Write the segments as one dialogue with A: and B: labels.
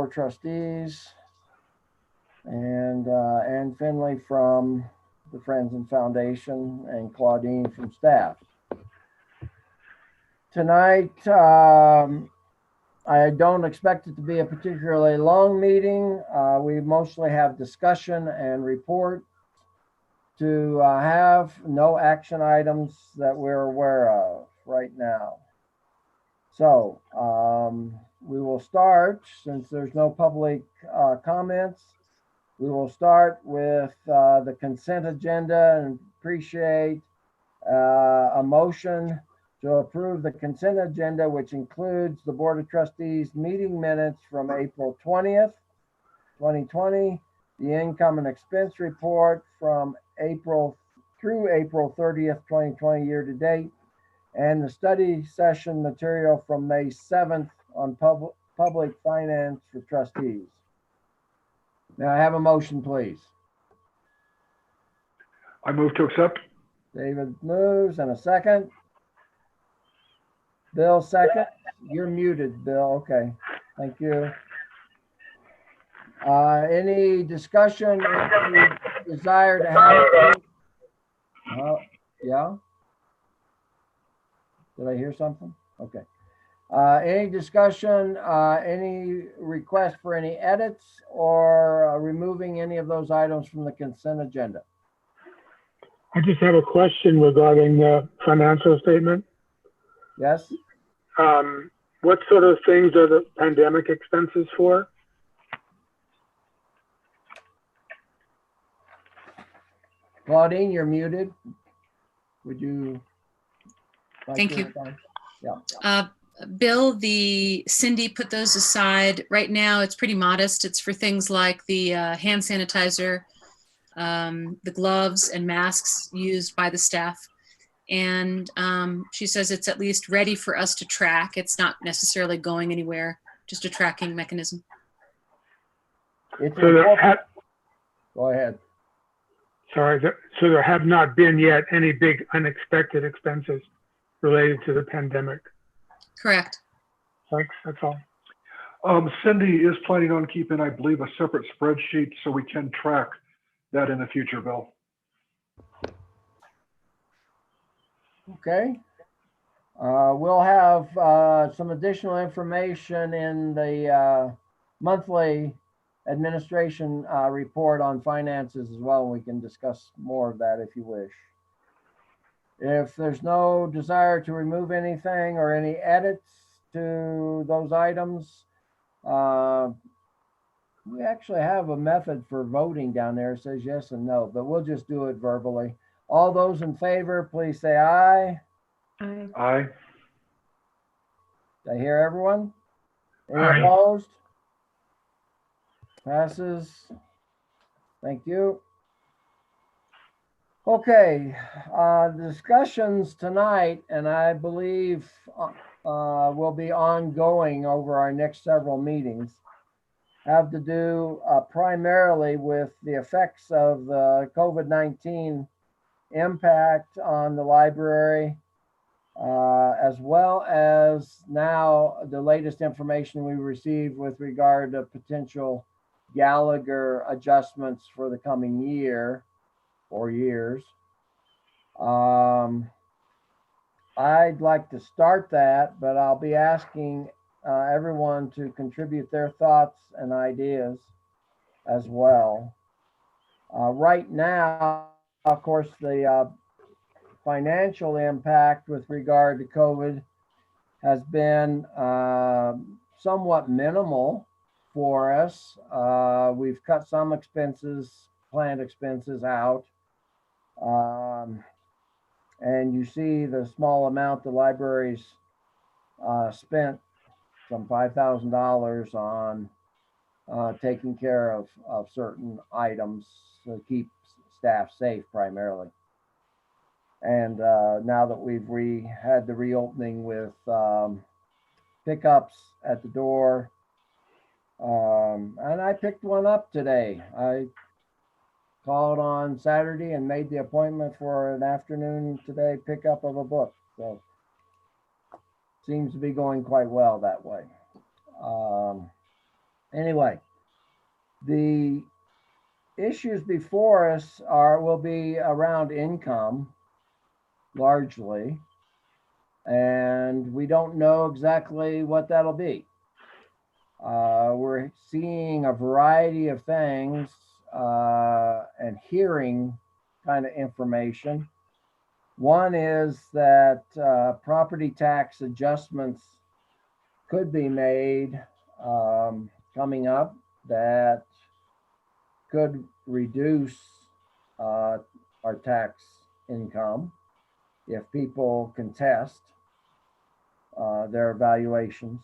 A: Board of Trustees, and Ann Finley from the Friends and Foundation, and Claudine from staff. Tonight, I don't expect it to be a particularly long meeting. We mostly have discussion and report to have. No action items that we're aware of right now. So we will start, since there's no public comments, we will start with the consent agenda, and appreciate a motion to approve the consent agenda, which includes the Board of Trustees meeting minutes from April 20th, 2020, the income and expense report from April through April 30th, 2020 year to date, and the study session material from May 7th on public finance for trustees. May I have a motion, please?
B: I move to accept.
A: David moves, and a second. Bill second. You're muted, Bill. Okay, thank you. Any discussion, any desire to have? Yeah. Did I hear something? Okay. Any discussion, any request for any edits, or removing any of those items from the consent agenda?
C: I just have a question regarding the financial statement.
A: Yes.
C: What sort of things are the pandemic expenses for?
A: Claudine, you're muted. Would you?
D: Thank you.
A: Yeah.
D: Bill, Cindy put those aside. Right now, it's pretty modest. It's for things like the hand sanitizer, the gloves and masks used by the staff. And she says it's at least ready for us to track. It's not necessarily going anywhere, just a tracking mechanism.
A: Go ahead.
C: Sorry, so there have not been yet any big unexpected expenses related to the pandemic?
D: Correct.
C: Thanks, that's all.
B: Cindy is planning on keeping, I believe, a separate spreadsheet so we can track that in the future, Bill.
A: Okay. We'll have some additional information in the monthly administration report on finances as well. We can discuss more of that if you wish. If there's no desire to remove anything or any edits to those items, we actually have a method for voting down there. It says yes and no, but we'll just do it verbally. All those in favor, please say aye.
E: Aye.
B: Aye.
A: Did I hear everyone? Any
C: Aye.
A: opposed? Passes. Thank you. Okay, discussions tonight, and I believe will be ongoing over our next several meetings, have to do primarily with the effects of the COVID-19 impact on the library, as well as now the latest information we received with regard to potential Gallagher adjustments for the coming year or years. I'd like to start that, but I'll be asking everyone to contribute their thoughts and ideas as well. Right now, of course, the financial impact with regard to COVID has been somewhat minimal for us. We've cut some expenses, planned expenses out. And you see the small amount the libraries spent, some $5,000 on taking care of certain items to keep staff safe primarily. And now that we've had the reopening with pickups at the door, and I picked one up today. I called on Saturday and made the appointment for an afternoon today pickup of a book. So seems to be going quite well that way. Anyway, the issues before us will be around income largely, and we don't know exactly what that'll be. We're seeing a variety of things and hearing kind of information. One is that property tax adjustments could be made coming up that could reduce our tax income if people contest their valuations,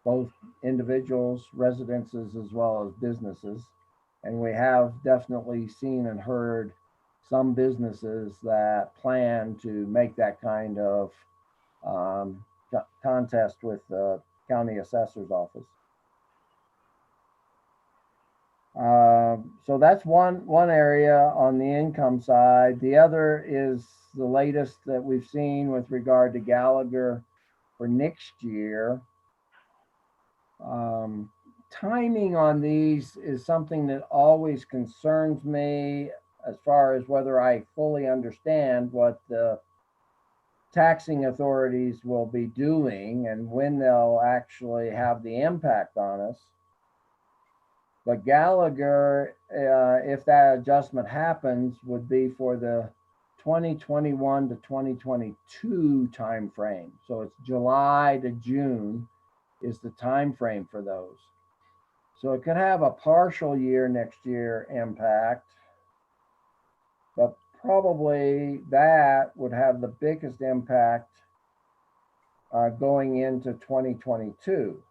A: both individuals, residences, as well as businesses. And we have definitely seen and heard some businesses that plan to make that kind of contest with the county assessor's office. So that's one area on the income side. The other is the latest that we've seen with regard to Gallagher for next year. Timing on these is something that always concerns me as far as whether I fully understand what the taxing authorities will be doing and when they'll actually have the impact on us. But Gallagher, if that adjustment happens, would be for the 2021 to 2022 timeframe. So it's July to June is the time frame for those. So it could have a partial year next year impact, but probably that would have the biggest impact going into 2022.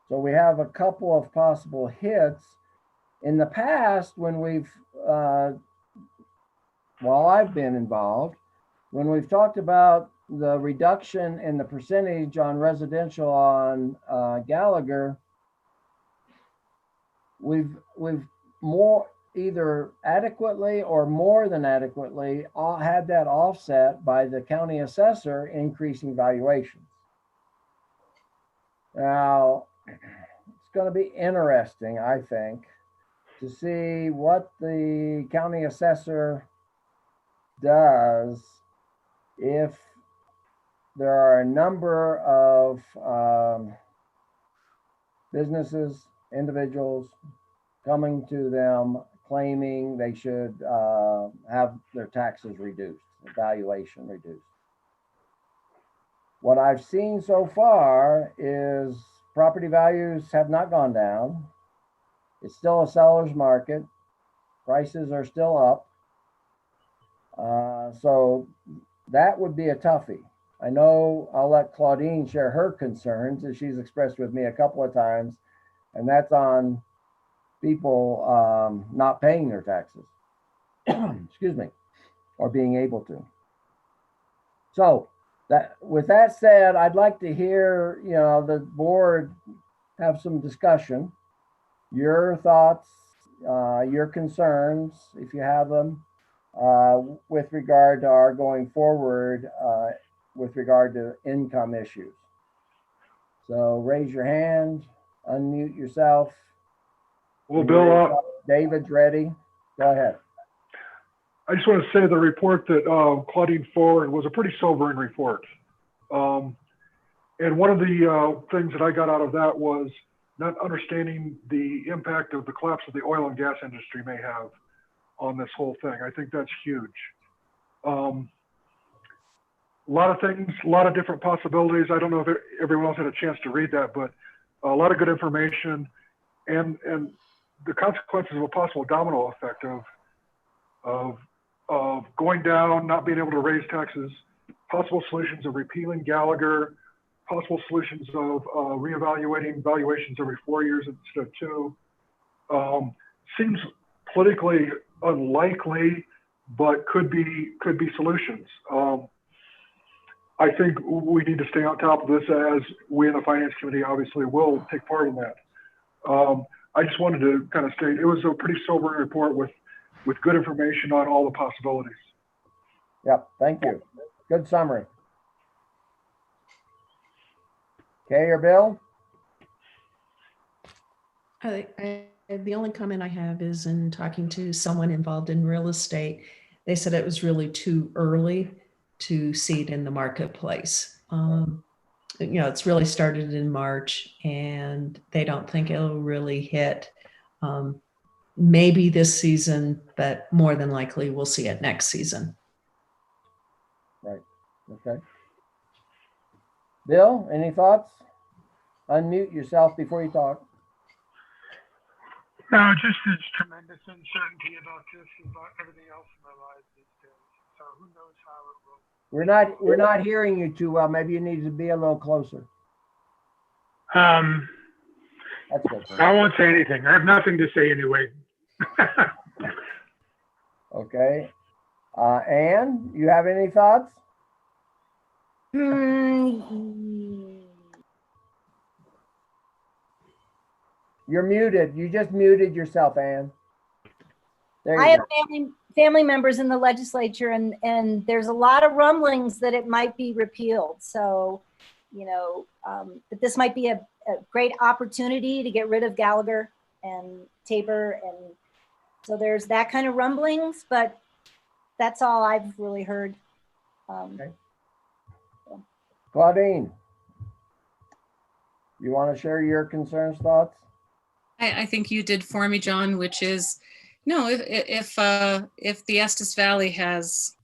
A: So we have a couple of possible hits. In the past, when we've, while I've been involved, when we've talked about the reduction in the percentage on residential on Gallagher, we've more either adequately or more than adequately had that offset by the county assessor increasing valuations. Now, it's going to be interesting, I think, to see what the county assessor does if there are a number of businesses, individuals coming to them claiming they should have their taxes reduced, the valuation reduced. What I've seen so far is property values have not gone down. It's still a seller's market. Prices are still up. So that would be a toughie. I know I'll let Claudine share her concerns that she's expressed with me a couple of times, and that's on people not paying their taxes, excuse me, or being able to. So with that said, I'd like to hear, the board have some discussion, your thoughts, your concerns, if you have them, with regard to our going forward, with regard to income issues. So raise your hand, unmute yourself.
B: Well, Bill,
A: David's ready. Go ahead.
B: I just want to say the report that Claudine forwarded was a pretty sobering report. And one of the things that I got out of that was not understanding the impact of the collapse of the oil and gas industry may have on this whole thing. I think that's huge. A lot of things, a lot of different possibilities. I don't know if everyone else had a chance to read that, but a lot of good information and the consequences of a possible domino effect of going down, not being able to raise taxes, possible solutions of repealing Gallagher, possible solutions of reevaluating valuations every 4 years instead of 2. Seems politically unlikely, but could be solutions. I think we need to stay on top of this, as we in the Finance Committee obviously will take part in that. I just wanted to kind of state it was a pretty sobering report with good information on all the possibilities.
A: Yep, thank you. Good summary. Kay or Bill?
E: The only comment I have is in talking to someone involved in real estate, they said it was really too early to see it in the marketplace. It's really started in March and they don't think it'll really hit maybe this season, but more than likely we'll see it next season.
A: Right, okay. Bill, any thoughts? Unmute yourself before you talk.
C: No, just this tremendous uncertainty about this, about everything else in our lives these days. So who knows how it will.
A: We're not hearing you too well. Maybe you need to be a little closer. That's good.
C: I won't say anything. I have nothing to say anyway.
A: Okay. Anne, you have any thoughts? You're muted. You just muted yourself, Anne. There you
F: I have
A: go.
F: family members in the legislature, and there's a lot of rumblings that it might be repealed. So, that this might be a great opportunity to get rid of Gallagher and Tabor, and so there's that kind of rumblings. But that's all I've really heard.
A: Okay. Claudine, you want to share your concerns, thoughts?
D: I think you did for me, John, which is, no, if the Estes Valley has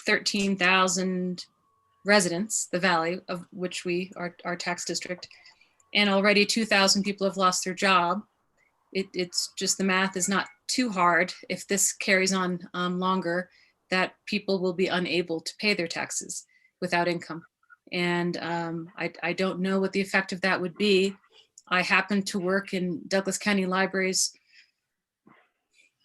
D: 13,000 residents, the valley of which we are our tax district, and already 2,000 people have lost their job, it's just the math is not too hard. If this carries on longer, that people will be unable to pay their taxes without income. And I don't know what the effect of that would be. I happen to work in Douglas County Libraries, I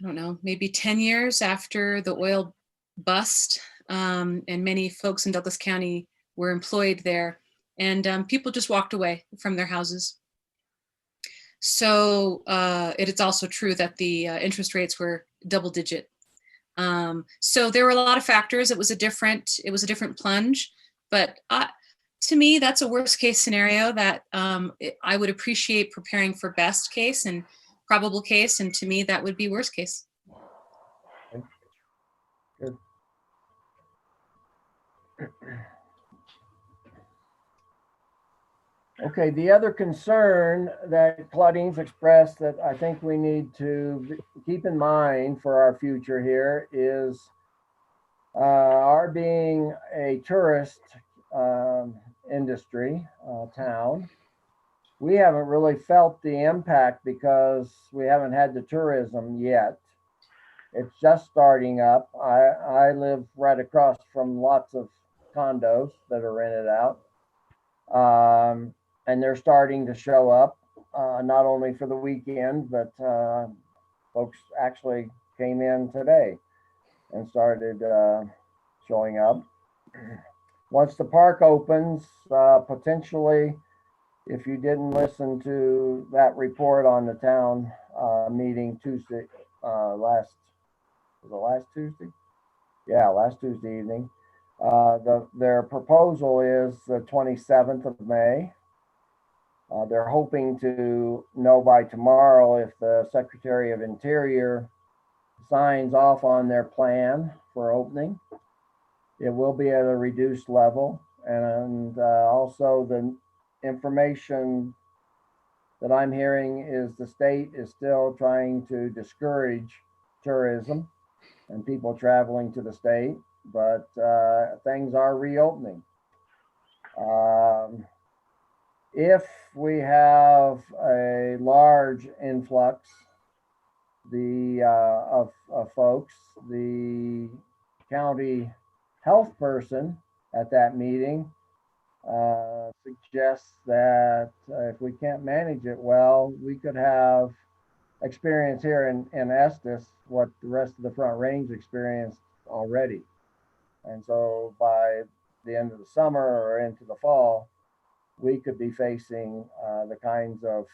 D: don't know, maybe 10 years after the oil bust, and many folks in Douglas County were employed there, and people just walked away from their houses. So it is also true that the interest rates were double digit. So there were a lot of factors. It was a different plunge, but to me, that's a worst case scenario that I would appreciate preparing for best case and probable case. And to me, that would be worst case.
A: Good. Okay, the other concern that Claudine's expressed that I think we need to keep in mind for our future here is our being a tourist industry town. We haven't really felt the impact because we haven't had the tourism yet. It's just starting up. I live right across from lots of condos that are rented out. And they're starting to show up, not only for the weekend, but folks actually came in today and started showing up. Once the park opens, potentially, if you didn't listen to that report on the town meeting Tuesday, last Tuesday? Yeah, last Tuesday evening. Their proposal is the 27th of May. They're hoping to know by tomorrow if the Secretary of Interior signs off on their plan for opening. It will be at a reduced level, and also the information that I'm hearing is the state is still trying to discourage tourism and people traveling to the state, but things are reopening. If we have a large influx of folks, the county health person at that meeting suggests that if we can't manage it well, we could have experience here in Estes what the rest of the Front Range experienced already. And so by the end of the summer or into the fall, we could be facing the kinds of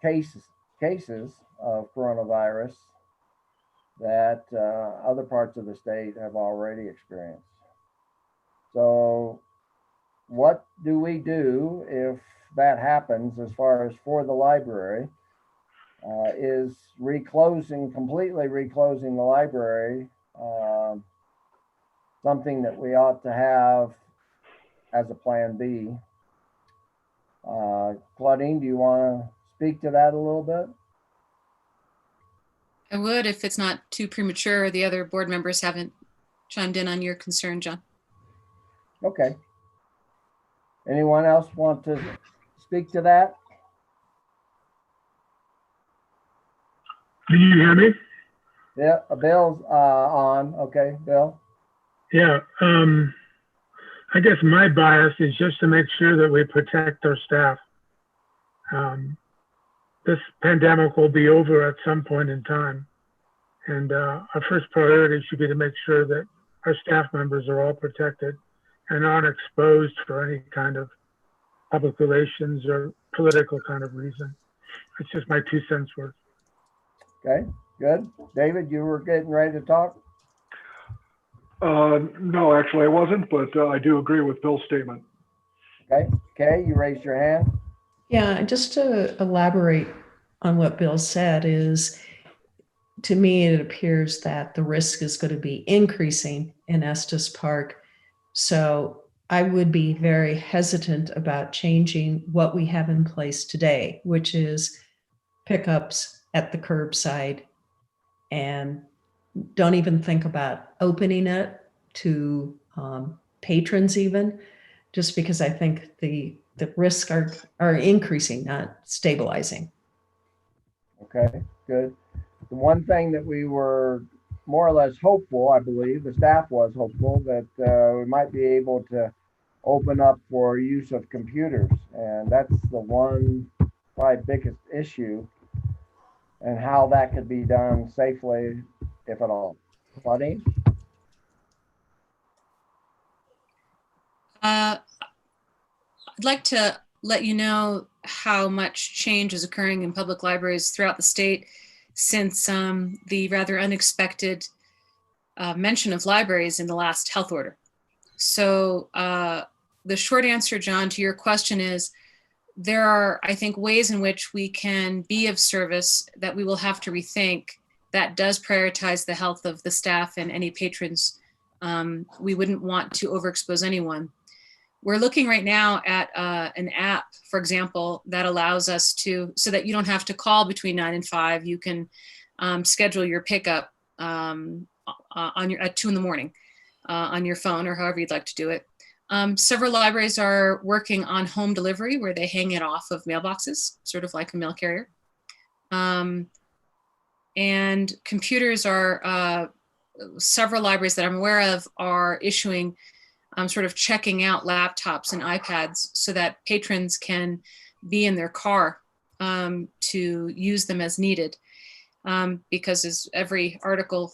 A: cases of coronavirus that other parts of the state have already experienced. So what do we do if that happens as far as for the library? Is completely reclosing the library, something that we ought to have as a plan B? Claudine, do you want to speak to that a little bit?
D: I would, if it's not too premature, or the other board members haven't chimed in on your concern, John.
A: Okay. Anyone else want to speak to that?
C: Can you hear me?
A: Yeah, Bill's on. Okay, Bill.
C: Yeah. I guess my bias is just to make sure that we protect our staff. This pandemic will be over at some point in time. And our first priority should be to make sure that our staff members are all protected and aren't exposed for any kind of public relations or political kind of reason. It's just my 2 cents worth.
A: Okay, good. David, you were getting ready to talk?
B: No, actually I wasn't, but I do agree with Bill's statement.
A: Okay, Kay, you raised your hand.
E: Yeah, just to elaborate on what Bill said is, to me, it appears that the risk is going to be increasing in Estes Park. So I would be very hesitant about changing what we have in place today, which is pickups at the curbside, and don't even think about opening it to patrons even, just because I think the risks are increasing, not stabilizing.
A: Okay, good. The one thing that we were more or less hopeful, I believe, the staff was hopeful that we might be able to open up for use of computers. And that's the one probably biggest issue, and how that could be done safely, if at all. Claudine?
D: I'd like to let you know how much change is occurring in public libraries throughout the state since the rather unexpected mention of libraries in the last health order. So the short answer, John, to your question is, there are, I think, ways in which we can be of service that we will have to rethink that does prioritize the health of the staff and any patrons. We wouldn't want to overexpose anyone. We're looking right now at an app, for example, that allows us to, so that you don't have to call between 9 and 5. You can schedule your pickup on your at 2 in the morning on your phone, or however you'd like to do it. Several libraries are working on home delivery, where they hang it off of mailboxes, sort of like a mail carrier. And computers are, several libraries that I'm aware of are issuing sort of checking out laptops and iPads so that patrons can be in their car to use them as needed. Because as every article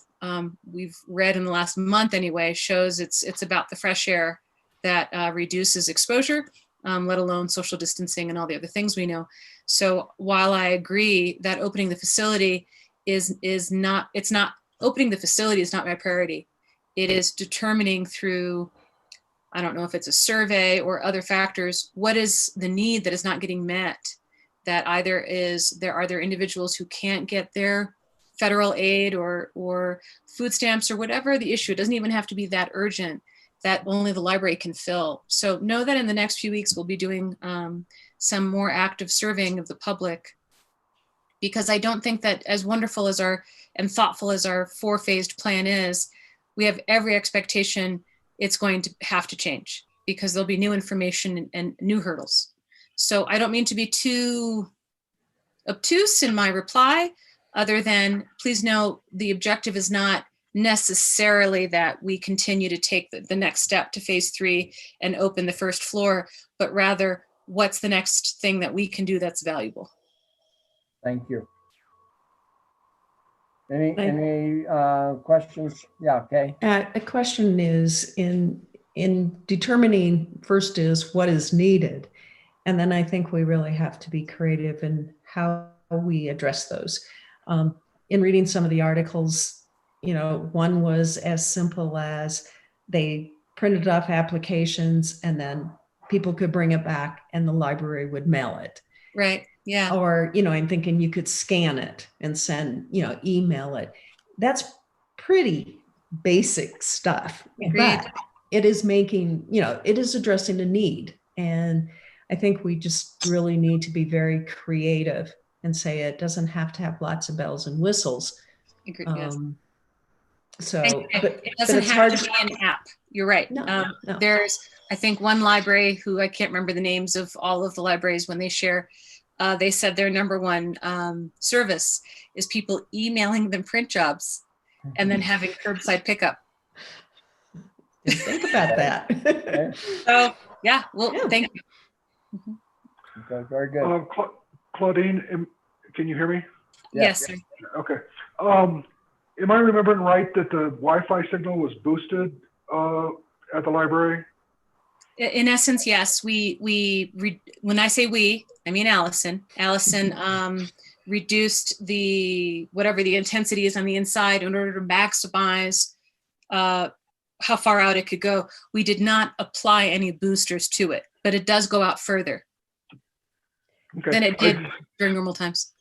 D: we've read in the last month anyway shows, it's about the fresh air that reduces exposure, let alone social distancing and all the other things we know. So while I agree that opening the facility is not opening the facility is not my priority. It is determining through, I don't know if it's a survey or other factors, what is the need that is not getting met, that either is there individuals who can't get their federal aid or food stamps or whatever the issue. It doesn't even have to be that urgent, that only the library can fill. So know that in the next few weeks, we'll be doing some more active surveying of the public, because I don't think that, as wonderful as and thoughtful as our 4-phased plan is, we have every expectation it's going to have to change, because there'll be new information and new hurdles. So I don't mean to be too obtuse in my reply, other than please know the objective is not necessarily that we continue to take the next step to phase 3 and open the first floor, but rather what's the next thing that we can do that's valuable.
A: Thank you. Any questions? Yeah, okay.
E: A question is in determining, first is what is needed. And then I think we really have to be creative in how we address those. In reading some of the articles, one was as simple as they printed off applications and then people could bring it back and the library would mail it.
D: Right. Yeah.
E: Or, I'm thinking you could scan it and send, email it. That's pretty basic stuff,
D: Agreed.
E: but it is making, it is addressing a need. And I think we just really need to be very creative and say it doesn't have to have lots of bells and whistles.
D: Agreed. Yes.
E: So,
D: And
E: but
D: it doesn't
E: it's
D: have
E: hard
D: to be an app. You're right.
E: No.
D: There's, I think, one library who I can't remember the names of all of the libraries when they share. They said their number one service is people emailing them print jobs and then having curbside pickup.
E: Think about that.
D: So yeah, well,
E: Yeah.
D: thank you.
A: Okay, very good.
B: Claudine, can you hear me?
D: Yes, sir.
B: Okay. Am I remembering right that the Wi-Fi signal was boosted at the library?
D: In essence, yes. When I say we, I mean Allison. Allison reduced whatever the intensity is on the inside in order to maximize how far out it could go. We did not apply any boosters to it, but it does go out further
B: Okay.
D: than it did during normal times.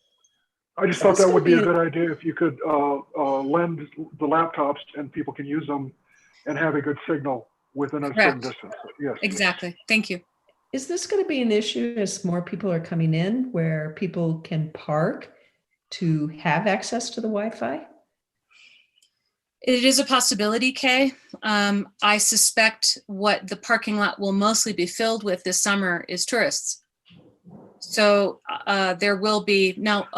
B: I just thought that would be a good idea if you could lend the laptops and people can use them and have a good signal within a certain
D: Correct.
B: distance. Yes.
D: Exactly. Thank you.
E: Is this going to be an issue as more people are coming in where people can park to have access to the Wi-Fi?
D: It is a possibility, Kay. I suspect what the parking lot will mostly be filled with this summer is tourists. So there will be now,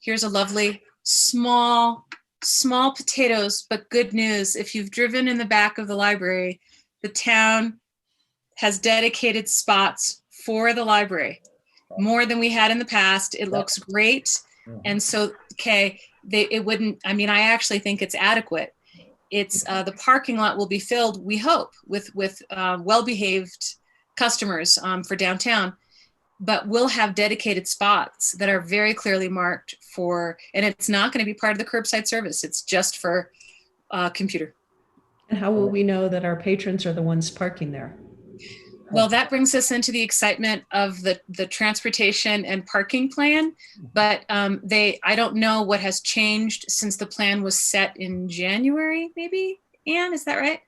D: here's a lovely small potatoes, but good news. If you've driven in the back of the library, the town has dedicated spots for the library, more than we had in the past. It looks great. And so, Kay, I actually think it's adequate. It's the parking lot will be filled, we hope, with well-behaved customers for downtown, but we'll have dedicated spots that are very clearly marked for, and it's not going to be part of the curbside service. It's just for computer.
E: And how will we know that our patrons are the ones parking there?
D: Well, that brings us into the excitement of the transportation and parking plan, but I don't know what has changed since the plan was set in January, maybe. Anne, is that right?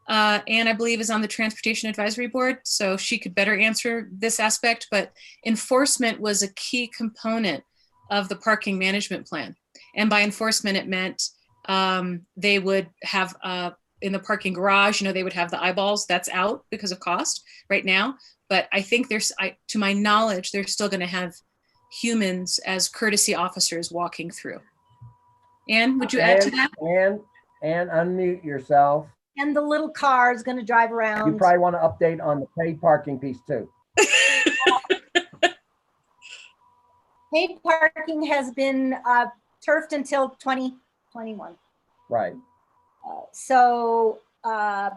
D: Anne, I believe, is on the Transportation Advisory Board, so she could better answer this aspect, but enforcement was a key component of the parking management plan. And by enforcement, it meant they would have in the parking garage, they would have the eyeballs. That's out because of cost right now. But I think to my knowledge, they're still going to have humans as courtesy officers walking through. Anne, would you add to that?
A: And unmute yourself.
F: And the little car is going to drive around.
A: You probably want to update on the paid parking piece too.
F: Paid parking has been turfed until 2021.
A: Right.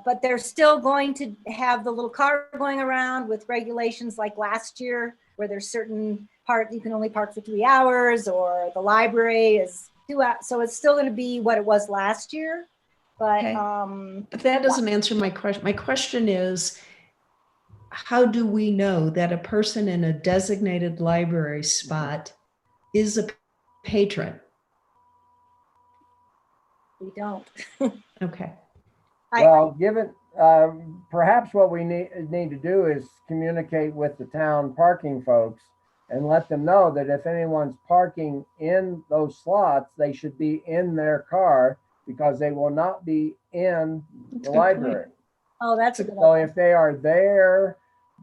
F: But they're still going to have the little car going around with regulations like last year, where there's certain part you can only park for 3 hours, or the library is 2 hours. So it's still going to be what it was last year. But
E: Okay. But that doesn't answer my question. My question is, how do we know that a person in a designated library spot is a patron?
F: we don't.
E: Okay.
A: Well, given, perhaps what we need to do is communicate with the town parking folks and let them know that if anyone's parking in those slots, they should be in their car, because they will not be in the library.
F: Oh, that's a good
A: So
F: idea.
A: if they are there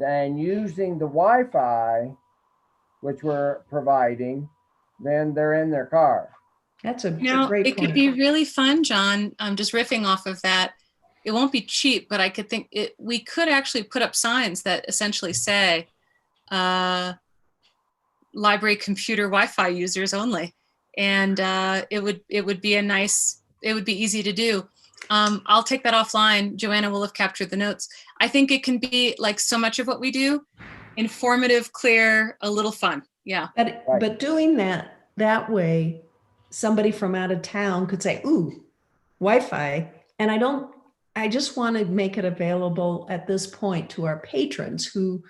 A: and using the Wi-Fi, which we're providing, then they're in their car.
E: That's a
D: Now,
E: great
D: it
E: point.
D: could be really fun, John. Just riffing off of that. It won't be cheap, but I could think we could actually put up signs that essentially say library computer Wi-Fi users only. And it would be easy to do. I'll take that offline. Joanna will have captured the notes. I think it can be like so much of what we do, informative, clear, a little fun. Yeah.
E: But doing that way, somebody from out of town could say, ooh, Wi-Fi. And I don't I just want to make it available at this point to our patrons who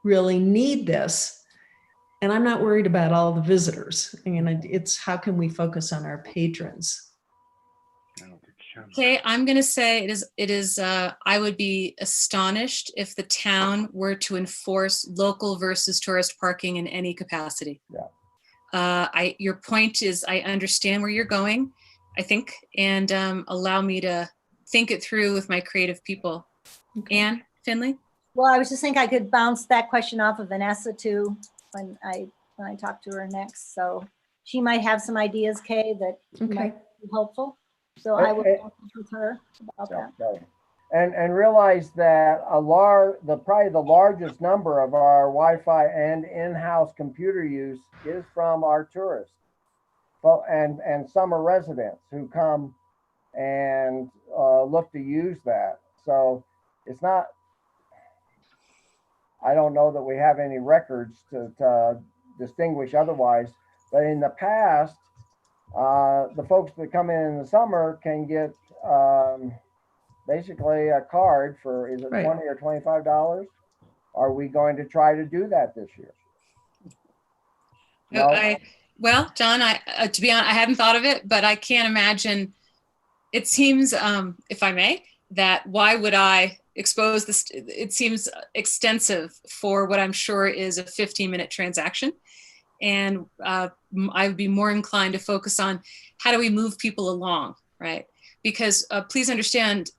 E: really need this. And I'm not worried about all the visitors. It's how can we focus on our patrons?
D: Okay, I'm going to say it is, I would be astonished if the town were to enforce local versus tourist parking in any capacity.
A: Yeah.
D: Your point is, I understand where you're going, I think, and allow me to think it through with my creative people.
E: Okay.
D: Ann Finley?
F: Well, I was just thinking I could bounce that question off of Vanessa too, when I talk to her next. So she might have some ideas, Kay, that
E: Okay.
F: might be helpful. So I will
A: Okay.
F: talk with her about that.
A: Okay. And realize that probably the largest number of our Wi-Fi and in-house computer use is from our tourists, and summer residents who come and look to use that. So it's not. I don't know that we have any records to distinguish otherwise, but in the past, the folks that come in the summer can get basically a card for, is it
E: Right.
A: $20 or $25? Are we going to try to do that this year? No?
D: Well, John, to be honest, I hadn't thought of it, but I can't imagine. It seems, if I may, that why would I expose this? It seems extensive for what I'm sure is a 15-minute transaction. And I would be more inclined to focus on how do we move people along, right? Because please understand,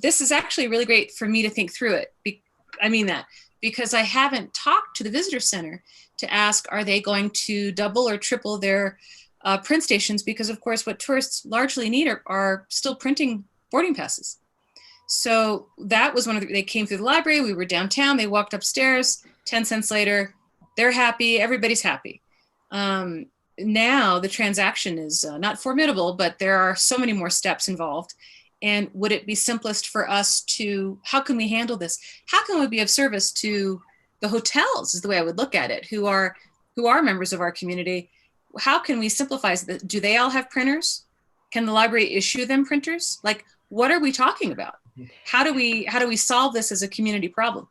D: this is actually really great for me to think through it. I mean that because I haven't talked to the visitor center to ask, are they going to double or triple their print stations? Because of course, what tourists largely need are still printing boarding passes. So that was they came through the library, we were downtown, they walked upstairs, 10 cents later, they're happy, everybody's happy. Now the transaction is not formidable, but there are so many more steps involved. And would it be simplest for us how can we handle this? How can we be of service to the hotels is the way I would look at it, who are members of our community. How can we simplify this? Do they all have printers? Can the library issue them printers? Like, what are we talking about? How do we solve this as a community problem?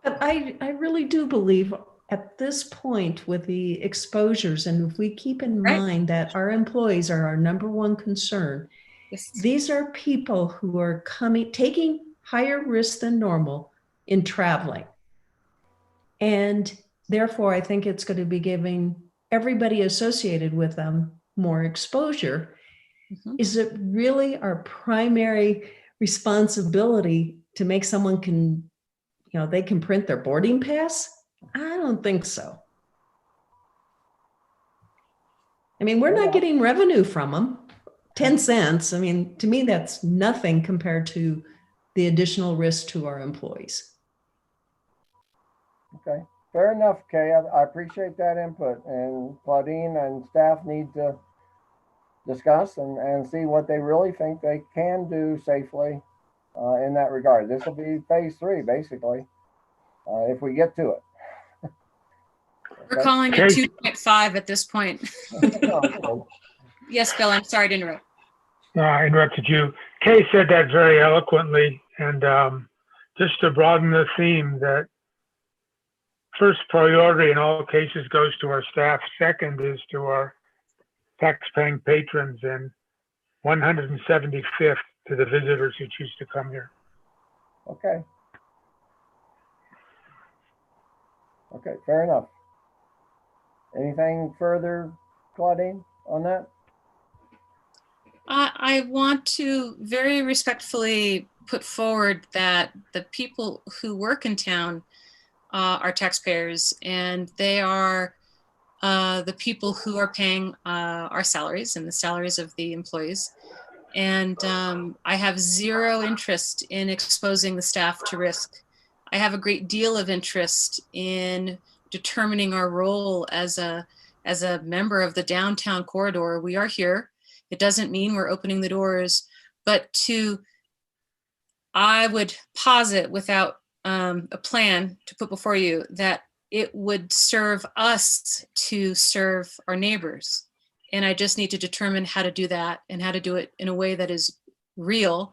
E: But I really do believe at this point with the exposures, and if we keep in
D: Right.
E: mind that our employees are our number one concern,
D: Yes.
E: these are people who are taking higher risk than normal in traveling. And therefore, I think it's going to be giving everybody associated with them more exposure.
D: Mhm.
E: Is it really our primary responsibility to make someone they can print their boarding pass? I don't think so. I mean, we're not getting revenue from them. 10 cents. I mean, to me, that's nothing compared to the additional risk to our employees.
A: Okay, fair enough, Kay. I appreciate that input, and Claudine and staff need to discuss and see what they really think they can do safely in that regard. This will be phase 3, basically, if we get to it.
D: We're calling it
C: Okay.
D: 2.5 at this point. Yes, Bill, I'm sorry to interrupt.
C: No, I interrupted you. Kay said that very eloquently, and just to broaden the theme, that first priority in all cases goes to our staff. Second is to our tax-paying patrons, and 175th to the visitors who choose to come here.
A: Okay. Okay, fair enough. Anything further, Claudine, on that?
D: I want to very respectfully put forward that the people who work in town are taxpayers, and they are the people who are paying our salaries and the salaries of the employees. And I have zero interest in exposing the staff to risk. I have a great deal of interest in determining our role as a member of the downtown corridor. We are here. It doesn't mean we're opening the doors, but I would posit without a plan to put before you that it would serve us to serve our neighbors. And I just need to determine how to do that and how to do it in a way that is real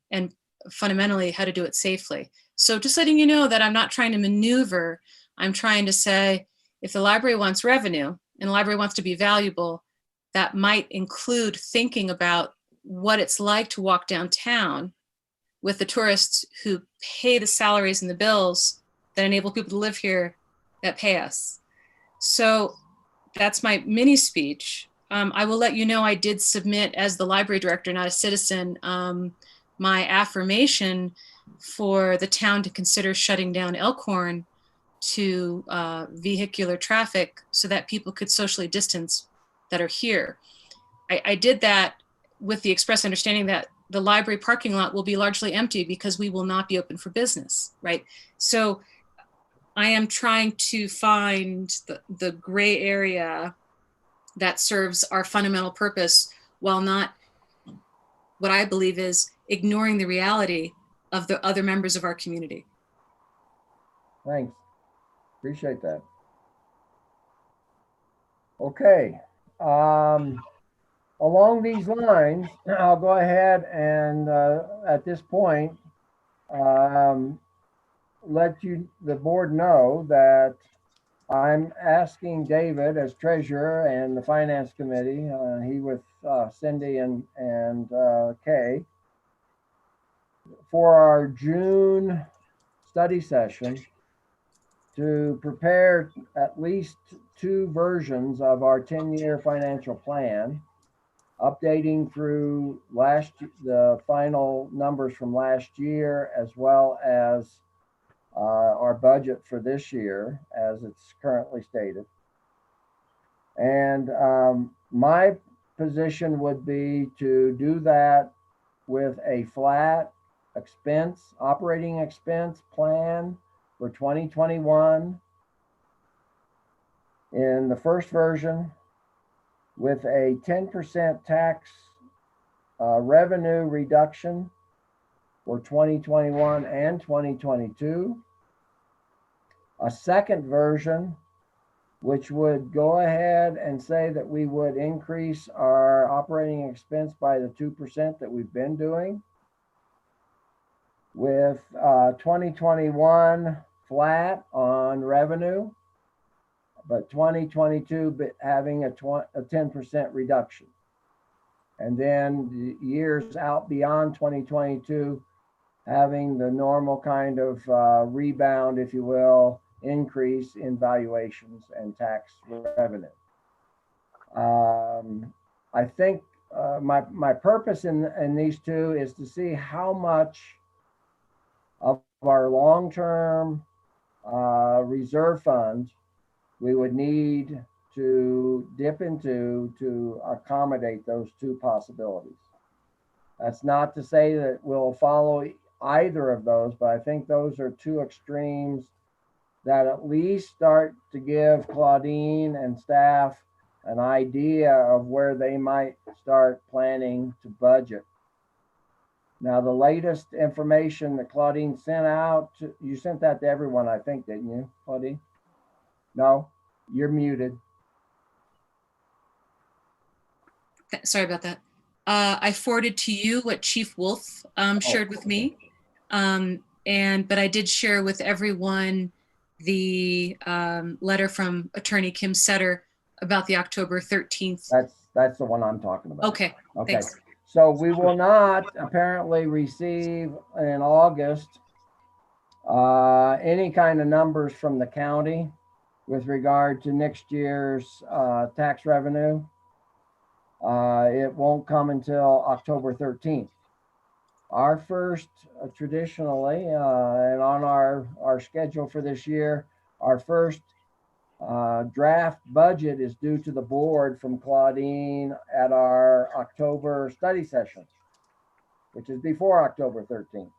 D: and fundamentally how to do it safely. So just letting you know that I'm not trying to maneuver. I'm trying to say, if the library wants revenue and the library wants to be valuable, that might include thinking about what it's like to walk downtown with the tourists who pay the salaries and the bills that enable people to live here that pay us. So that's my mini speech. I will let you know I did submit, as the library director, not a citizen, my affirmation for the town to consider shutting down Elkhorn to vehicular traffic so that people could socially distance that are here. I did that with the express understanding that the library parking lot will be largely empty because we will not be open for business, right? So I am trying to find the gray area that serves our fundamental purpose while not, what I believe is, ignoring the reality of the other members of our community.
A: Thanks. Appreciate that. Okay. Along these lines, I'll go ahead and at this point, let the board know that I'm asking David as treasurer and the finance committee, he with Cindy and Kay, for our June study session to prepare at least 2 versions of our 10-year financial plan, updating through the final numbers from last year, as well as our budget for this year as it's currently stated. And my position would be to do that with a flat operating expense plan for 2021 in the first version, with a 10% tax revenue reduction for 2021 and 2022. A second version, which would go ahead and say that we would increase our operating expense by the 2% that we've been doing, with 2021 flat on revenue, but 2022 having a 10% reduction. And then the years out beyond 2022 having the normal kind of rebound, if you will, increase in valuations and tax revenue. I think my purpose in these 2 is to see how much of our long-term reserve fund we would need to dip into to accommodate those 2 possibilities. That's not to say that we'll follow either of those, but I think those are 2 extremes that at least start to give Claudine and staff an idea of where they might start planning to budget. Now, the latest information that Claudine sent out, you sent that to everyone, I think, didn't you, Claudine? No, you're muted.
D: Sorry about that. I forwarded to you what Chief Wolf shared with me. But I did share with everyone the letter from Attorney Kim Setter about the October 13th.
A: That's the one I'm talking about.
D: Okay. Thanks.
A: So we will not apparently receive in August any kind of numbers from the county with regard to next year's tax revenue. It won't come until October 13th. Our first, traditionally, and on our schedule for this year, our first draft budget is due to the board from Claudine at our October study session, which is before October 13th.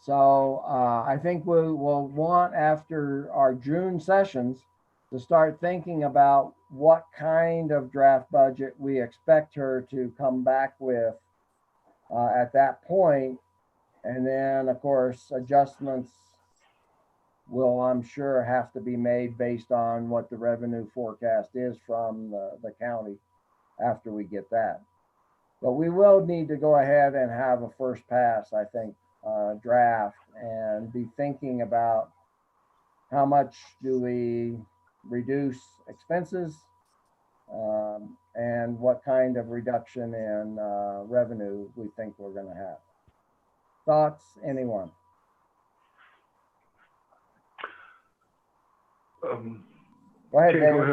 A: So I think we will want, after our June sessions, to start thinking about what kind of draft budget we expect her to come back with at that point. And then, of course, adjustments will, I'm sure, have to be made based on what the revenue forecast is from the county after we get that. But we will need to go ahead and have a first pass, I think, draft, and be thinking about how much do we reduce expenses, and what kind of reduction in revenue we think we're going to have. Thoughts, anyone? Go ahead,
B: Okay,
A: David.
B: go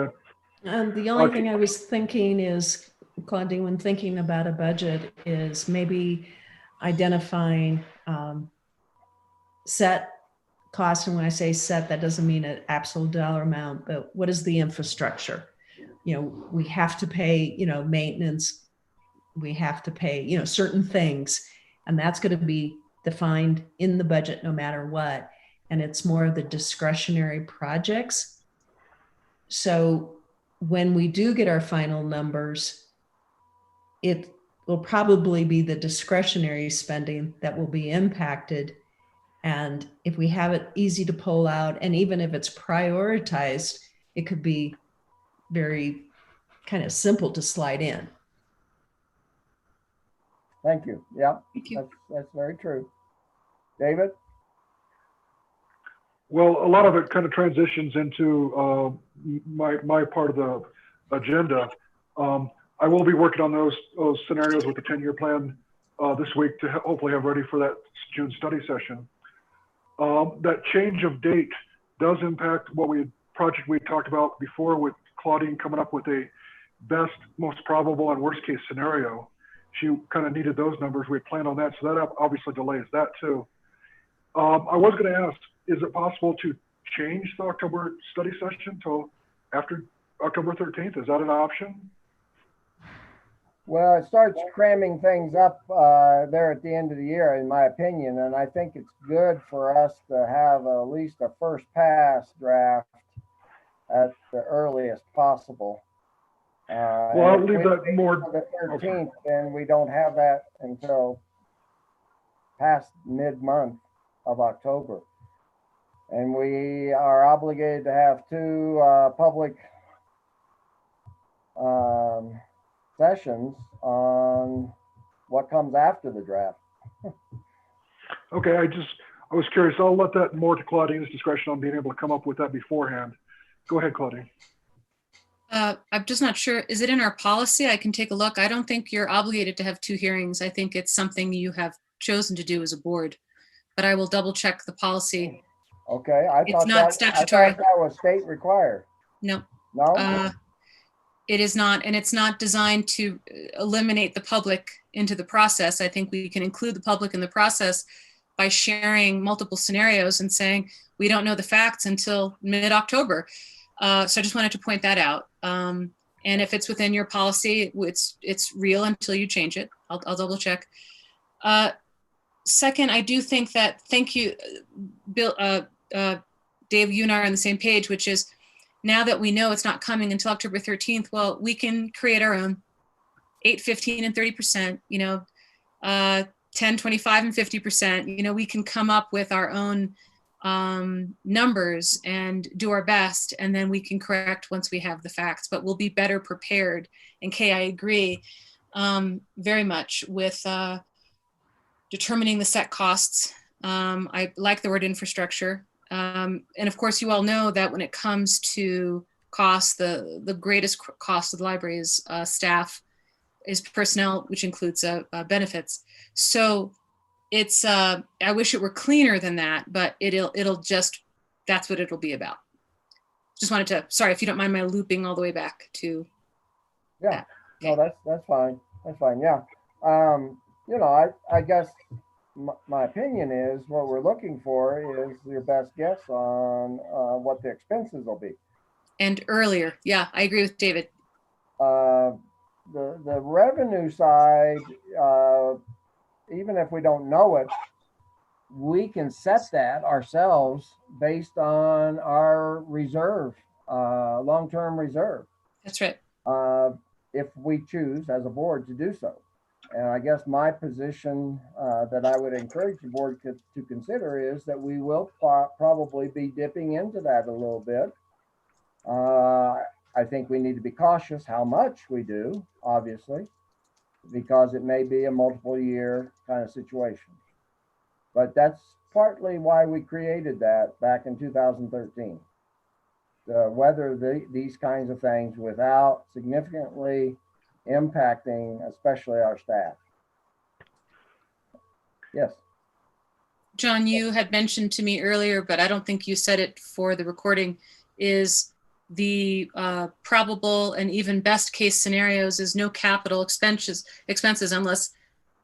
B: ahead.
E: The only
B: Okay.
E: thing I was thinking is, Claudine, when thinking about a budget, is maybe identifying set costs. And when I say set, that doesn't mean an absolute dollar amount, but what is the infrastructure? You know, we have to pay, you know, maintenance. We have to pay, you know, certain things, and that's going to be defined in the budget no matter what. And it's more of the discretionary projects. So when we do get our final numbers, it will probably be the discretionary spending that will be impacted. And if we have it easy to pull out, and even if it's prioritized, it could be very kind of simple to slide in.
A: Thank you. Yeah,
D: Thank you.
A: that's very true. David?
B: Well, a lot of it kind of transitions into my part of the agenda. I will be working on those scenarios with the 10-year plan this week to hopefully have ready for that June study session. That change of date does impact project we talked about before, with Claudine coming up with a best, most probable, and worst case scenario. She kind of needed those numbers. We had planned on that, so that obviously delays that too. I was going to ask, is it possible to change the October study session till after October 13th? Is that an option?
A: Well, it starts cramming things up there at the end of the year, in my opinion, and I think it's good for us to have at least a first pass draft at the earliest possible.
B: Well, I'll leave that more.
A: The 13th, then we don't have that until past mid-month of October. And we are obligated to have two public sessions on what comes after the draft.
B: Okay, I was curious. I'll let that more to Claudine's discretion on being able to come up with that beforehand. Go ahead, Claudine.
D: I'm just not sure. Is it in our policy? I can take a look. I don't think you're obligated to have two hearings. I think it's something you have chosen to do as a board, but I will double check the policy.
A: Okay,
D: It's not statutory.
A: I thought that was state required.
D: No,
A: No?
D: it is not, and it's not designed to eliminate the public into the process. I think we can include the public in the process by sharing multiple scenarios and saying, we don't know the facts until mid-October. So I just wanted to point that out. And if it's within your policy, it's real until you change it. I'll double check. Second, I do think that, thank you, Bill, Dave, you and I are on the same page, which is, now that we know it's not coming until October 13th, well, we can create our own 8, 15, and 30%, 10, 25, and 50%. We can come up with our own numbers and do our best, and then we can correct once we have the facts, but we'll be better prepared. And Kay, I agree very much with determining the set costs. I like the word infrastructure. And of course, you all know that when it comes to cost, the greatest cost of the library is staff, is personnel, which includes benefits. So it's, I wish it were cleaner than that, but it'll just, that's what it'll be about. Just wanted to, sorry, if you don't mind my looping all the way back to.
A: Yeah, no, that's fine. That's fine. Yeah. I guess my opinion is what we're looking for is your best guess on what the expenses will be.
D: And earlier. Yeah, I agree with David.
A: The revenue side, even if we don't know it, we can set that ourselves based on our reserve, long-term reserve.
D: That's right.
A: If we choose as a board to do so. And I guess my position that I would encourage the board to consider is that we will probably be dipping into that a little bit. I think we need to be cautious how much we do, obviously. because it may be a multiple year kind of situation. But that's partly why we created that back in 2013. To weather these kinds of things without significantly impacting, especially our staff. Yes.
D: John, you had mentioned to me earlier, but I don't think you said it for the recording, is the probable and even best case scenarios is no capital expenses unless,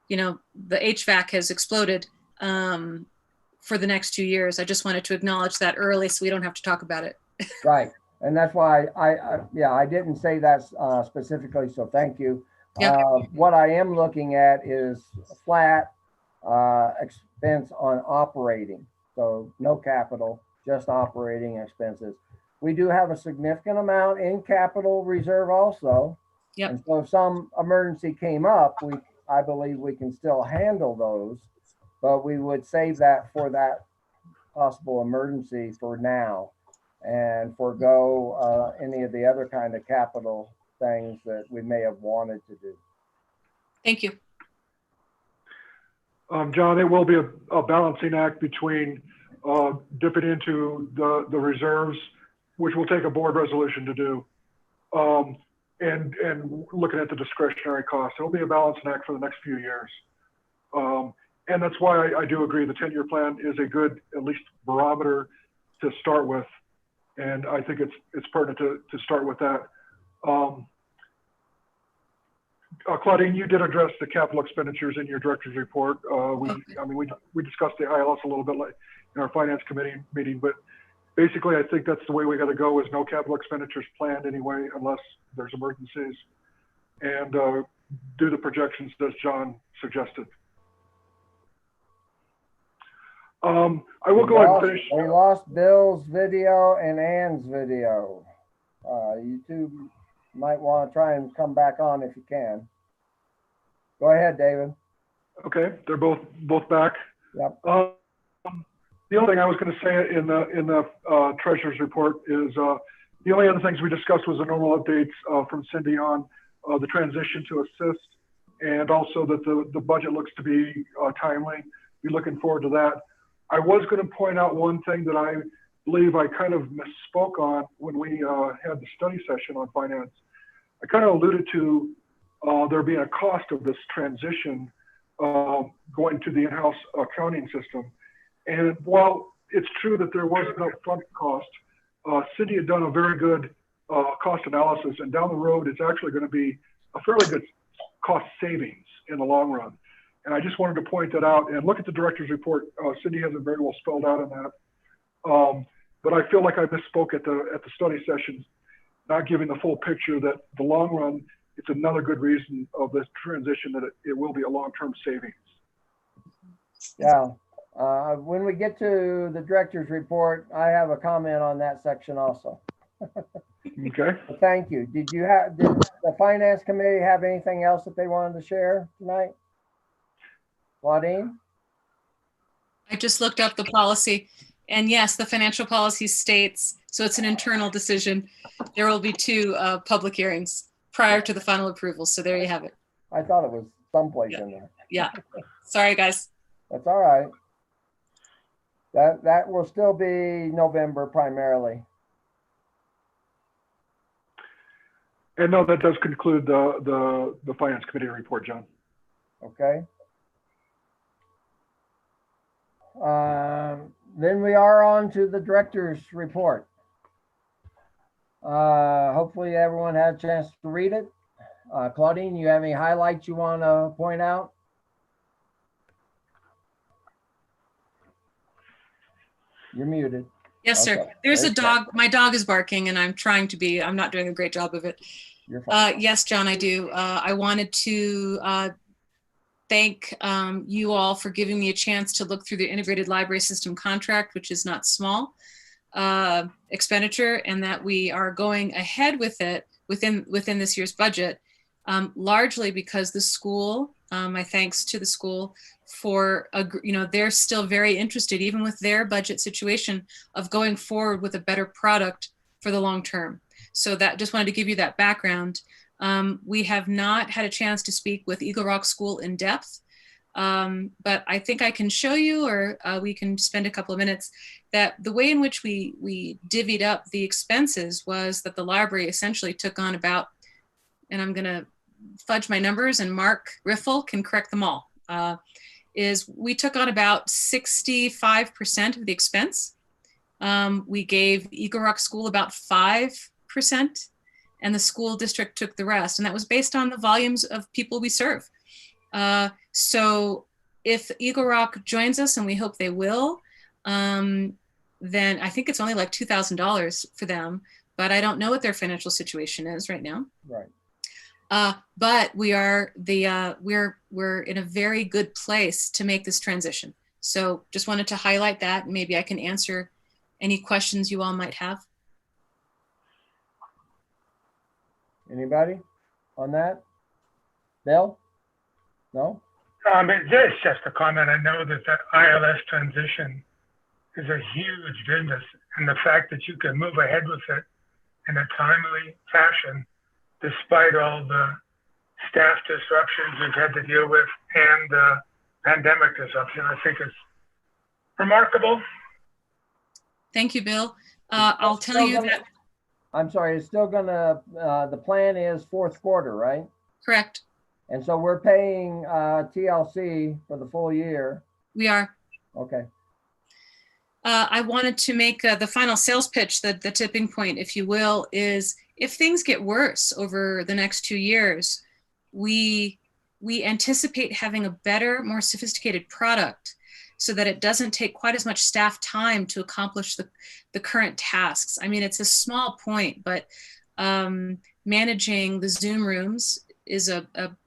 D: you know, the HVAC has exploded for the next 2 years. I just wanted to acknowledge that early so we don't have to talk about it.
A: Right. And that's why I didn't say that specifically. So thank you.
D: Yep.
A: What I am looking at is flat expense on operating. So no capital, just operating expenses. We do have a significant amount in capital reserve also.
D: Yep.
A: And so if some emergency came up, I believe we can still handle those, but we would save that for that possible emergency for now and forego any of the other kind of capital things that we may have wanted to do.
D: Thank you.
B: John, it will be a balancing act between dipping into the reserves, which will take a board resolution to do, and looking at the discretionary costs. It'll be a balancing act for the next few years. And that's why I do agree the 10-year plan is a good, at least, barometer to start with. And I think it's pertinent to start with that. Claudine, you did address the capital expenditures in your director's report. We discussed the ILS a little bit in our finance committee meeting, but basically I think that's the way we got to go, is no capital expenditures planned anyway, unless there's emergencies, and do the projections as John suggested. I will go ahead and finish.
A: We lost Bill's video and Ann's video. You two might want to try and come back on if you can. Go ahead, David.
B: Okay, they're both back.
A: Yep.
B: The only thing I was going to say in the treasurer's report is the only other things we discussed was the normal updates from Cindy on the transition to assist, and also that the budget looks to be timely. Be looking forward to that. I was going to point out one thing that I believe I kind of misspoke on when we had the study session on finance. I kind of alluded to there being a cost of this transition going to the in-house accounting system. And while it's true that there was an upfront cost, Cindy had done a very good cost analysis, and down the road, it's actually going to be a fairly good cost savings in the long run. And I just wanted to point that out and look at the director's report. Cindy has it very well spelled out in that. But I feel like I misspoke at the study session, not giving the full picture that the long run, it's another good reason of this transition that it will be a long-term savings.
A: Yeah. When we get to the director's report, I have a comment on that section also.
B: Okay.
A: Thank you. Did the finance committee have anything else that they wanted to share tonight? Claudine?
D: I just looked up the policy, and yes, the financial policy states, so it's an internal decision. There will be 2 public hearings prior to the final approval. So there you have it.
A: I thought it was someplace in there.
D: Yeah. Sorry, guys.
A: That's all right. That will still be November primarily.
B: And no, that does conclude the finance committee report, John.
A: Okay. Then we are on to the director's report. Hopefully everyone had a chance to read it. Claudine, you have any highlights you want to point out? You're muted.
D: Yes, sir.
A: Okay.
D: There's a
A: Okay.
D: dog. My dog is barking, and I'm not doing a great job of it.
A: You're fine.
D: Yes, John, I do. I wanted to thank you all for giving me a chance to look through the integrated library system contract, which is not small expenditure, and that we are going ahead with it within this year's budget, largely because the school, my thanks to the school for, they're still very interested, even with their budget situation, of going forward with a better product for the long term. So that just wanted to give you that background. We have not had a chance to speak with Eagle Rock School in depth, but I think I can show you, or we can spend a couple of minutes, that the way in which we divvied up the expenses was that the library essentially took on about, and I'm going to fudge my numbers and Mark Riffle can correct them all, is we took on about 65% of the expense. We gave Eagle Rock School about 5%, and the school district took the rest. And that was based on the volumes of people we serve. So if Eagle Rock joins us, and we hope they will, then I think it's only like $2,000 for them, but I don't know what their financial situation is right now.
A: Right.
D: But we're in a very good place to make this transition. So just wanted to highlight that. Maybe I can answer any questions you all might have.
A: Anybody on that? Bill? No?
C: It's just a comment. I know that the ILS transition is a huge business, and the fact that you can move ahead with it in a timely fashion, despite all the staff disruptions we've had to deal with and the pandemic disruption, I think is remarkable.
D: Thank you, Bill. I'll tell you that.
A: I'm sorry, it's still gonna, the plan is fourth quarter, right?
D: Correct.
A: And so we're paying TLC for the full year.
D: We are.
A: Okay.
D: I wanted to make the final sales pitch, the tipping point, if you will, is if things get worse over the next 2 years, we anticipate having a better, more sophisticated product so that it doesn't take quite as much staff time to accomplish the current tasks. I mean, it's a small point, but managing the Zoom rooms is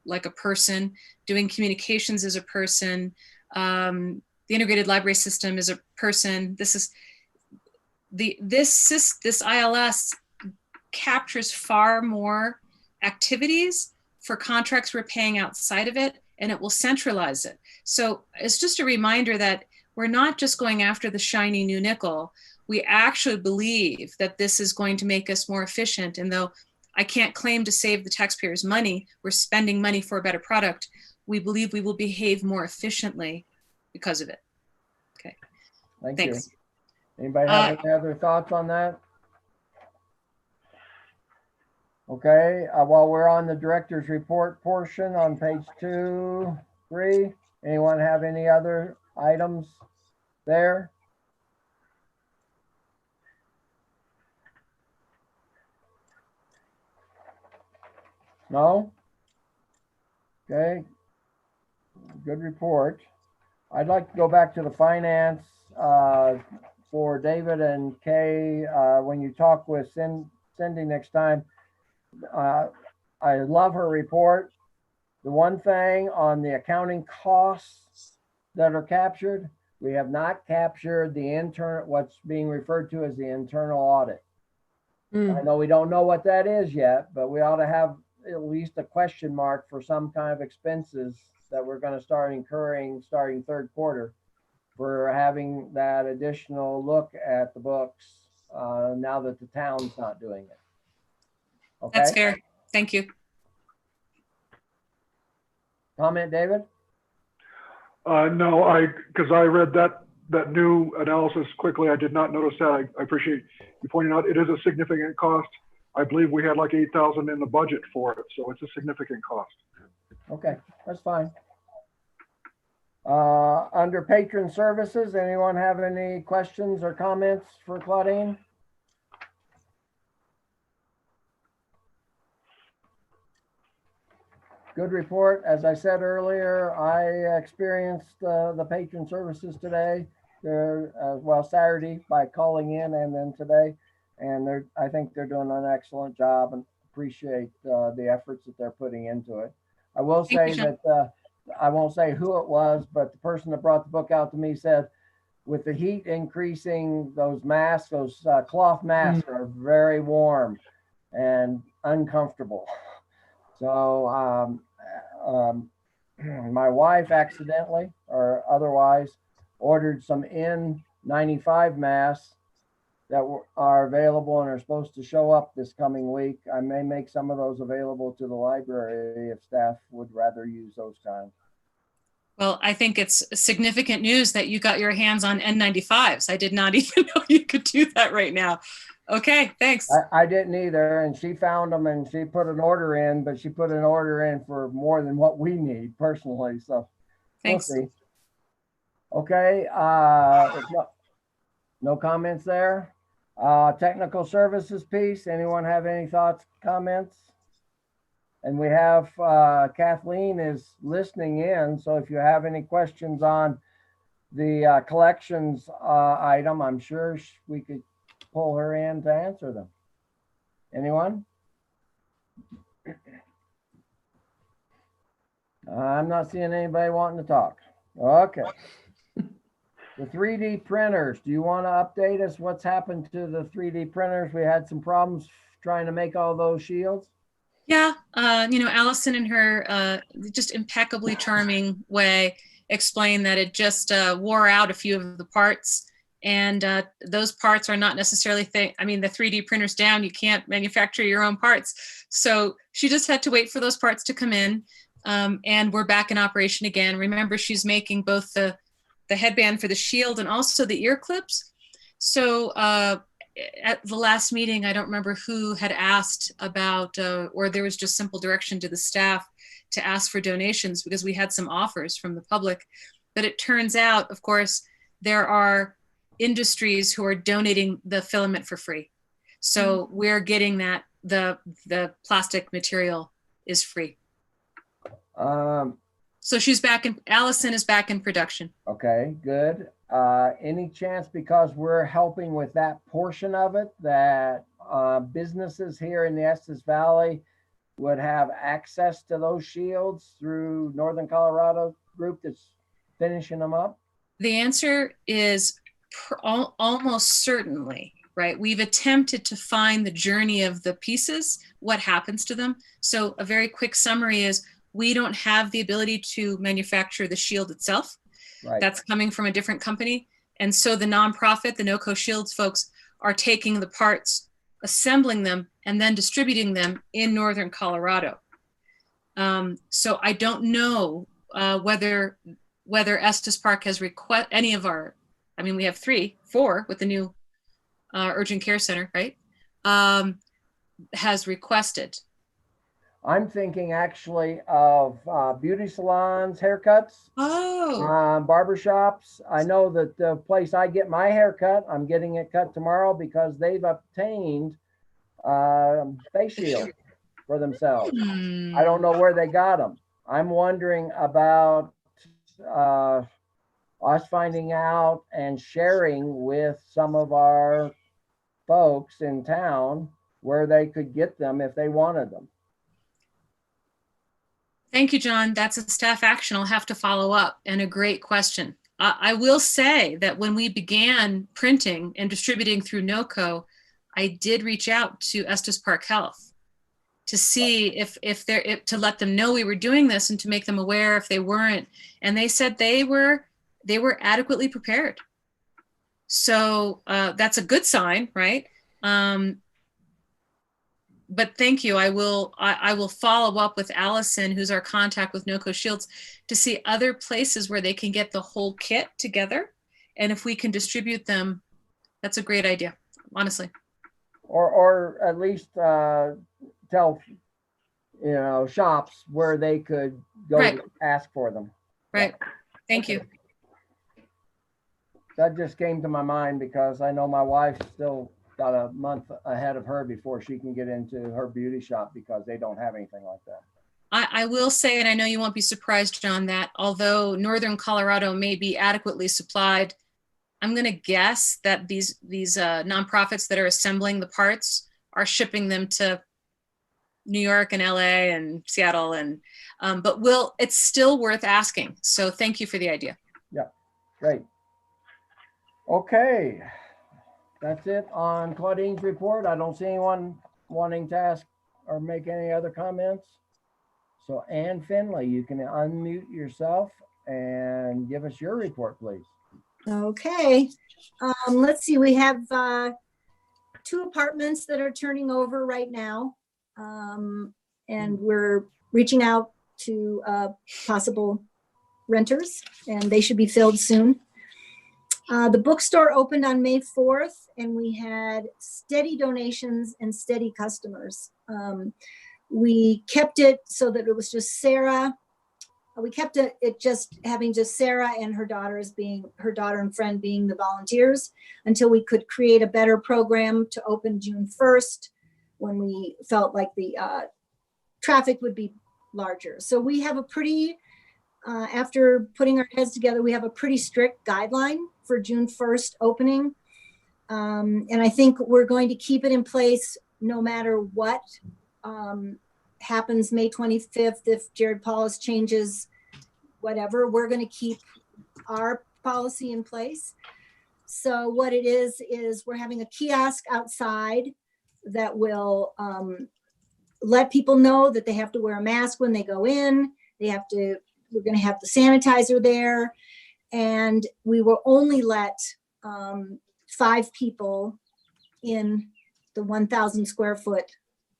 D: like a person, doing communications is a person, the integrated library system is a person. This ILS captures far more activities for contracts we're paying outside of it, and it will centralize it. So it's just a reminder that we're not just going after the shiny new nickel. We actually believe that this is going to make us more efficient. And though I can't claim to save the taxpayers money, we're spending money for a better product, we believe we will behave more efficiently because of it. Okay. Thanks.
A: You. Anybody have any other thoughts on that? Okay, while we're on the director's report portion on page 2, 3, anyone have any other items there? No? Okay, good report. I'd like to go back to the finance for David and Kay. When you talk with Cindy next time, I love her report. The one thing on the accounting costs that are captured, we have not captured the what's being referred to as the internal audit. I know we don't know what that is yet, but we ought to have at least a question mark for some kind of expenses that we're going to start incurring starting third quarter for having that additional look at the books now that the town's not doing it. Okay.
D: That's fair. Thank you.
A: Comment, David?
B: No, because I read that new analysis quickly. I did not notice that. I appreciate you pointing out it is a significant cost. I believe we had like 8,000 in the budget for it, so it's a significant cost.
A: Okay, that's fine. Under patron services, anyone have any questions or comments for Claudine? Good report. As I said earlier, I experienced the patron services today, Saturday by calling in and then today. And I think they're doing an excellent job and appreciate the efforts that they're putting into it. I will say that, I won't say who it was, but the person that brought the book out to me said, with the heat increasing, those masks, those cloth masks are very warm and uncomfortable. So my wife accidentally or otherwise ordered some N95 masks that are available and are supposed to show up this coming week. I may make some of those available to the library if staff would rather use those kinds.
D: Well, I think it's significant news that you got your hands on N95s. I did not even know you could do that right now. Okay, thanks.
A: I didn't either, and she found them and she put an order in, but she put an order in for more than what we need personally, so we'll
D: Thanks.
A: see. Okay, no comments there. Technical services piece, anyone have any thoughts, comments? And we have Kathleen is listening in, so if you have any questions on the collections item, I'm sure we could pull her in to answer them. Anyone? I'm not seeing anybody wanting to talk. Okay. The 3D printers, do you want to update us what's happened to the 3D printers? We had some problems trying to make all those shields.
D: Yeah, Allison in her just impeccably charming way explained that it just wore out a few of the parts. And those parts are not necessarily, the 3D printer's down, you can't manufacture your own parts. So she just had to wait for those parts to come in. And we're back in operation again. Remember, she's making both the headband for the shield and also the ear clips. So at the last meeting, I don't remember who had asked about, or there was just simple direction to the staff to ask for donations because we had some offers from the public. But it turns out, of course, there are industries who are donating the filament for free. So we're getting that the plastic material is free. So she's back in, Allison is back in production.
A: Okay, good. Any chance, because we're helping with that portion of it, that businesses here in the Estes Valley would have access to those shields through Northern Colorado group that's finishing them up?
D: The answer is almost certainly, right? We've attempted to find the journey of the pieces, what happens to them. So a very quick summary is we don't have the ability to manufacture the shield itself.
A: Right.
D: That's coming from a different company. And so the nonprofit, the NOCO Shields folks are taking the parts, assembling them, and then distributing them in Northern Colorado. So I don't know whether Estes Park has any of our, we have 4 with the new urgent care center, right? Has requested.
A: I'm thinking actually of beauty salons, haircuts, barbershops. I know that the place I get my hair cut, I'm getting it cut tomorrow because they've obtained face shield for themselves. I don't know where they got them. I'm wondering about us finding out and sharing with some of our folks in town where they could get them if they wanted them.
D: Thank you, John. That's a staff action. I'll have to follow up, and a great question. I will say that when we began printing and distributing through NOCO, I did reach out to Estes Park Health to see if to let them know we were doing this and to make them aware if they weren't. And they said they were adequately prepared. So that's a good sign, right? But thank you. I will follow up with Allison, who's our contact with NOCO Shields, to see other places where they can get the whole kit together. And if we can distribute them, that's a great idea, honestly.
A: Or at least tell, shops where they could go
D: Right.
A: ask for them.
D: Right. Thank you.
A: That just came to my mind because I know my wife's still got a month ahead of her before she can get into her beauty shop because they don't have anything like that.
D: I will say, and I know you won't be surprised, John, that although Northern Colorado may be adequately supplied, I'm going to guess that these nonprofits that are assembling the parts are shipping them to New York and LA and Seattle, but it's still worth asking. So thank you for the idea.
A: Yeah, great. Okay. That's it on Claudine's report. I don't see anyone wanting to ask or make any other comments. So Ann Finley, you can unmute yourself and give us your report, please.
F: Okay. Let's see, we have 2 apartments that are turning over right now. And we're reaching out to possible renters, and they should be filled soon. The bookstore opened on May 4th, and we had steady donations and steady customers. We kept it so that it was just Sarah. We kept it just having just Sarah and her daughter and friend being the volunteers until we could create a better program to open June 1st, when we felt like the traffic would be larger. So we have a pretty, after putting our heads together, we have a pretty strict guideline for June 1st opening. And I think we're going to keep it in place no matter what happens May 25th. If Jared Paulus changes whatever, we're going to keep our policy in place. So what it is we're having a kiosk outside that will let people know that they have to wear a mask when they go in. We're going to have the sanitizer there, and we will only let 5 people in the 1,000 square foot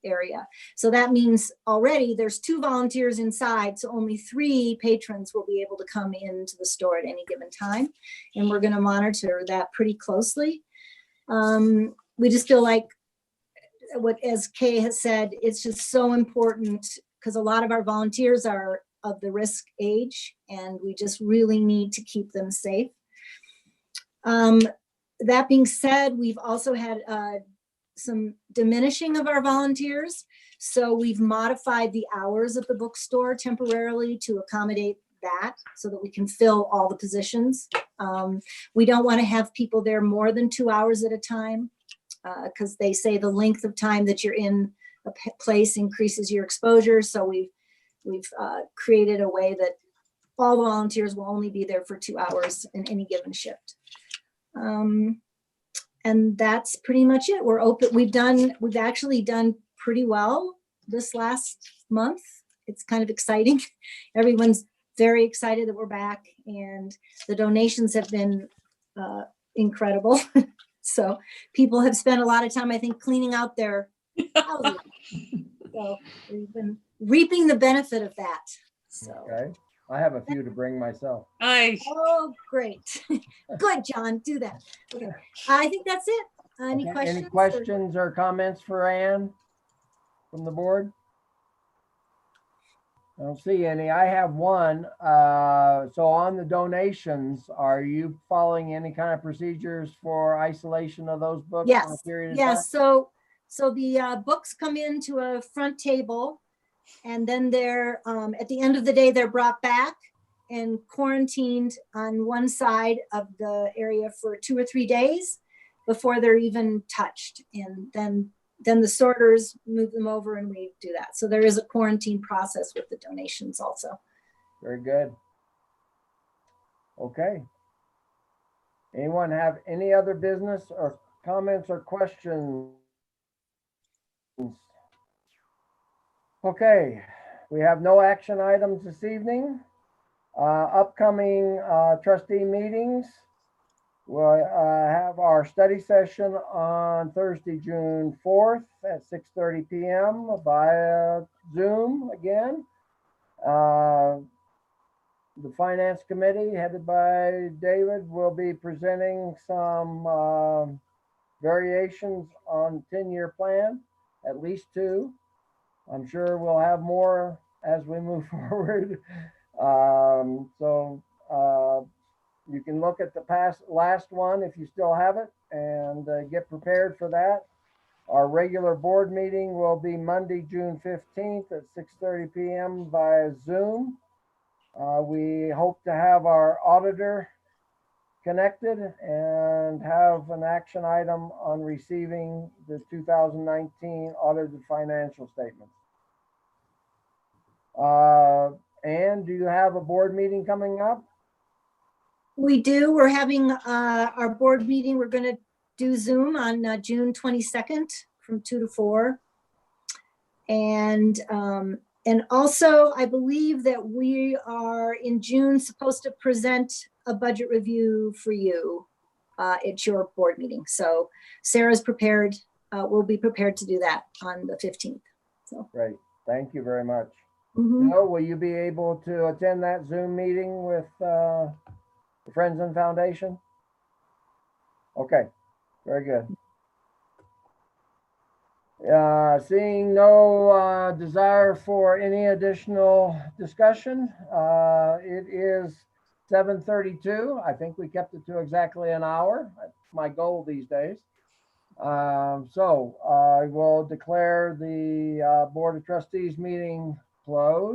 F: area. So that means already there's 2 volunteers inside, so only 3 patrons will be able to come into the store at any given time. And we're going to monitor that pretty closely. We just feel like, as Kay has said, it's just so important because a lot of our volunteers are of the risk age, and we just really need to keep them safe. That being said, we've also had some diminishing of our volunteers. So we've modified the hours of the bookstore temporarily to accommodate that so that we can fill all the positions. We don't want to have people there more than 2 hours at a time because they say the length of time that you're in a place increases your exposure. So we've created a way that all volunteers will only be there for 2 hours in any given shift. And that's pretty much it. We're open. We've actually done pretty well this last month. It's kind of exciting. Everyone's very excited that we're back, and the donations have been incredible. So people have spent a lot of time, I think, cleaning out their houses. So we've been reaping the benefit of that. So.
A: Okay. I have a few to bring myself.
F: Oh, great. Good, John. Do that. Okay. I think that's it. Any
A: Okay,
F: questions?
A: Any questions or comments for Ann from the board? I don't see any. I have one. So on the donations, are you following any kind of procedures for isolation of those books?
F: Yes.
A: For a period of
F: Yes.
A: time?
F: So the books come into a front table, and then they're at the end of the day, they're brought back and quarantined on one side of the area for 2 or 3 days before they're even touched. And then the sorters move them over and we do that. So there is a quarantine process with the donations also.
A: Very good. Okay. Anyone have any other business or comments or questions? Okay, we have no action items this evening. Upcoming trustee meetings. We'll have our study session on Thursday, June 4th at 6:30 p.m. via Zoom again. The Finance Committee, headed by David, will be presenting some variations on the 10-year plan, at least 2. I'm sure we'll have more as we move forward. You can look at the last one if you still have it and get prepared for that. Our regular board meeting will be Monday, June 15th at 6:30 p.m. via Zoom. We hope to have our auditor connected and have an action item on receiving the 2019 audited financial statements. Ann, do you have a board meeting coming up?
F: We do. We're having our board meeting. We're going to do Zoom on June 22nd from 2 to 4. And also, I believe that we are in June supposed to present a budget review for you at your board meeting. So Sarah's prepared we'll be prepared to do that on the 15th. So,
A: Great. Thank you very much.
F: mhm.
A: Joe, will you be able to attend that Zoom meeting with the Friends and Foundation? Okay, very good. Seeing no desire for any additional discussion, it is 7:32. I think we kept it to exactly an hour. That's my goal these days. So I will declare the Board of Trustees meeting closed.